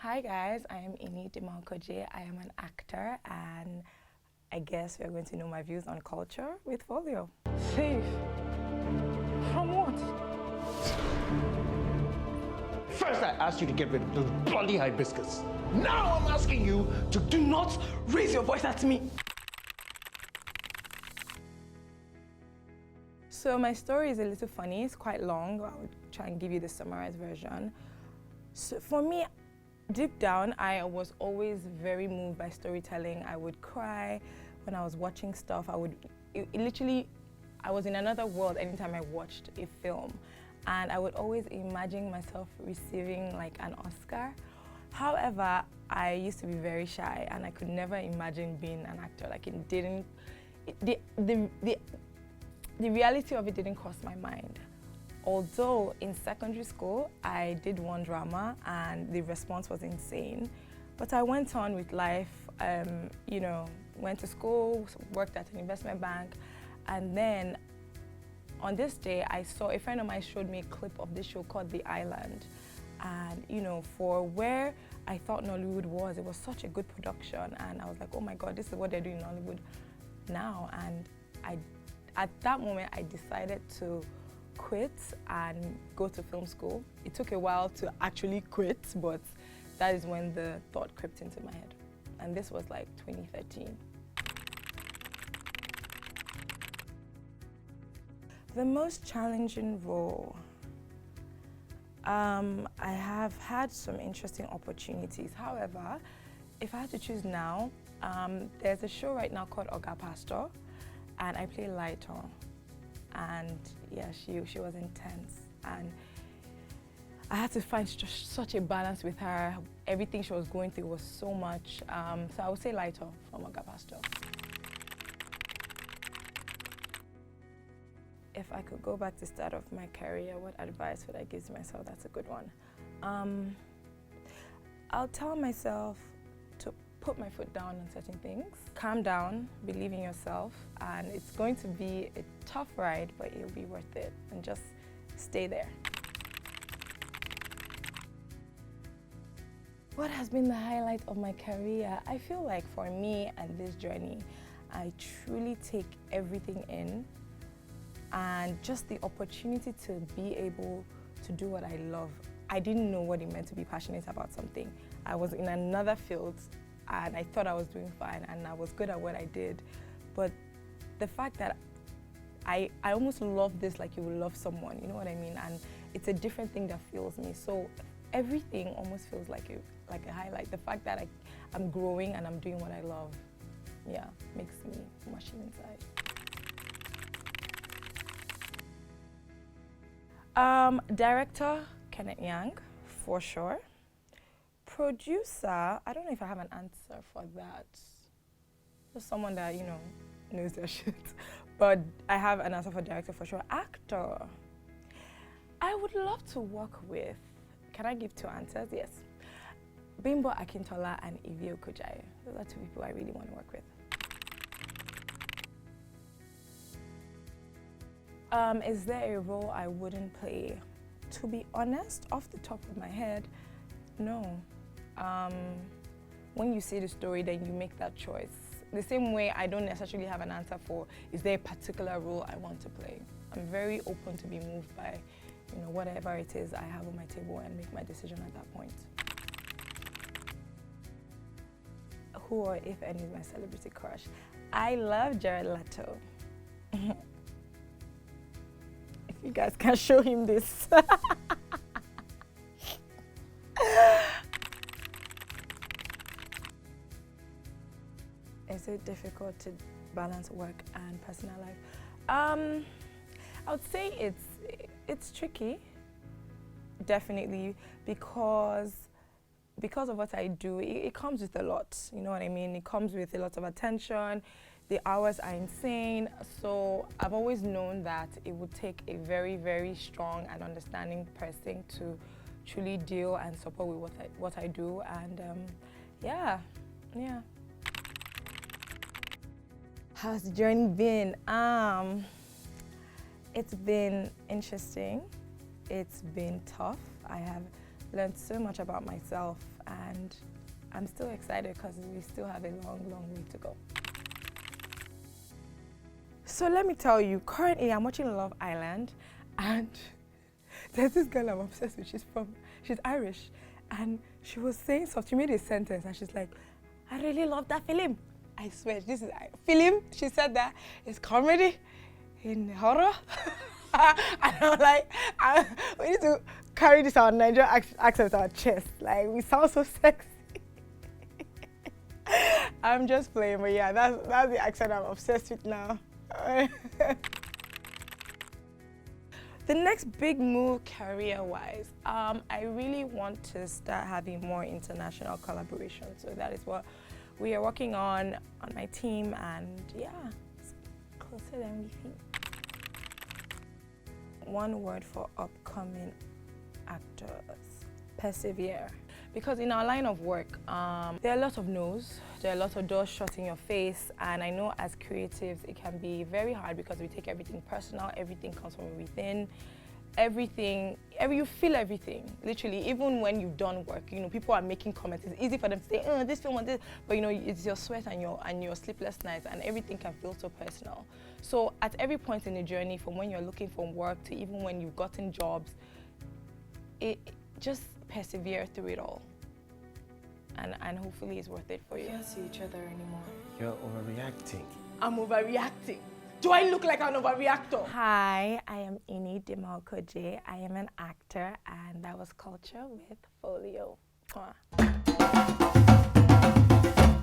Hi guys, I am Dima Okojie. I am an actor and I guess we're going to know my views on culture with Folio. Safe? From what? First I asked you to get rid of those bloody hibiscus. Now I'm asking you to do not raise your voice at me. So my story is a little funny, it's quite long. I would try and give you the summarized version. So for me, deep down, I was always very moved by storytelling. I would cry when I was watching stuff. I was in another world anytime I watched a film. And I would always imagine myself receiving like an Oscar. However, I used to be very shy and I could never imagine being an actor. Like the reality of it didn't cross my mind. Although in secondary school, I did one drama and the response was insane. But I went on with life, went to school, worked at an investment bank, and then on this day, I saw a friend of mine showed me a clip of this show called The Island. And for where I thought Nollywood was, it was such a good production. And I was like, oh my God, this is what they're doing in Nollywood now. And at that moment, I decided to quit and go to film school. It took a while to actually quit, but that is when the thought crept into my head. And this was like 2013. The most challenging role. I have had some interesting opportunities. However, if I had to choose now, there's a show right now called Oga Pastor, and I play Leto. And yeah, she was intense. And I had to find such a balance with her. Everything she was going through was so much. So I would say Leto from Oga Pastor. If I could go back to the start of my career, what advice would I give to myself? That's a good one. I'll tell myself to put my foot down on certain things. Calm down, believe in yourself, and it's going to be a tough ride, but it'll be worth it, and just stay there. What has been the highlight of my career? I feel like for me and this journey, I truly take everything in, and just the opportunity to be able to do what I love. I didn't know what it meant to be passionate about something. I was in another field and I thought I was doing fine and I was good at what I did. But the fact that I almost love this like you would love someone, you know what I mean? And it's a different thing that fuels me. So everything almost feels like a highlight. The fact that I'm growing and I'm doing what I love, yeah, makes me mushy inside. Director, Kenneth Yang, for sure. Producer, I don't know if I have an answer for that. Just someone that, knows their shit. But I have an answer for director, for sure. Actor, I would love to work with, can I give two answers? Yes. Bimbo Akintola and Dima Okojie. Those are two people I really want to work with. Is there a role I wouldn't play? To be honest, off the top of my head, no. When you see the story, then you make that choice. The same way I don't necessarily have an answer for, is there a particular role I want to play? I'm very open to be moved by, whatever it is I have on my table and make my decision at that point. Who or if any is my celebrity crush? I love Jared Leto. If you guys can show him this. Is it difficult to balance work and personal life? I would say it's tricky, definitely, because of what I do, it comes with a lot, you know what I mean? It comes with a lot of attention. The hours are insane, so I've always known that it would take a very, very strong and understanding person to truly deal and support with what I do, and yeah. How's the journey been? It's been interesting. It's been tough. I have learned so much about myself and I'm still excited because we still have a long, long way to go. So let me tell you, currently I'm watching Love Island, and there's this girl I'm obsessed with. She's Irish, and she was saying something. She made a sentence, and she's like, "I really love that film." I swear, this is a film. She said that it's comedy in horror. And I'm like, we need to carry this our Nigerian accent to our chest. Like, we sound so sexy. I'm just playing, but yeah, that's the accent I'm obsessed with now. The next big move career-wise, I really want to start having more international collaborations. So that is what we are working on my team, and yeah, it's closer than we think. One word for upcoming actors: persevere. Because in our line of work, there are a lot of no's, there are a lot of doors shut in your face, and I know as creatives it can be very hard because we take everything personal, everything comes from within, you feel everything, literally. Even when you've done work, you know, people are making comments. It's easy for them to say, "Oh, this film was this," but you know, it's your sweat and your sleepless nights, and everything can feel so personal. So at every point in the journey, from when you're looking for work to even when you've gotten jobs, just persevere through it all, and hopefully it's worth it for you. We can't see each other anymore. You're overreacting. I'm overreacting. Do I look like an overreactor? Hi, I am Dima Okojie. I am an actor, and that was Culture with Folio. Come on.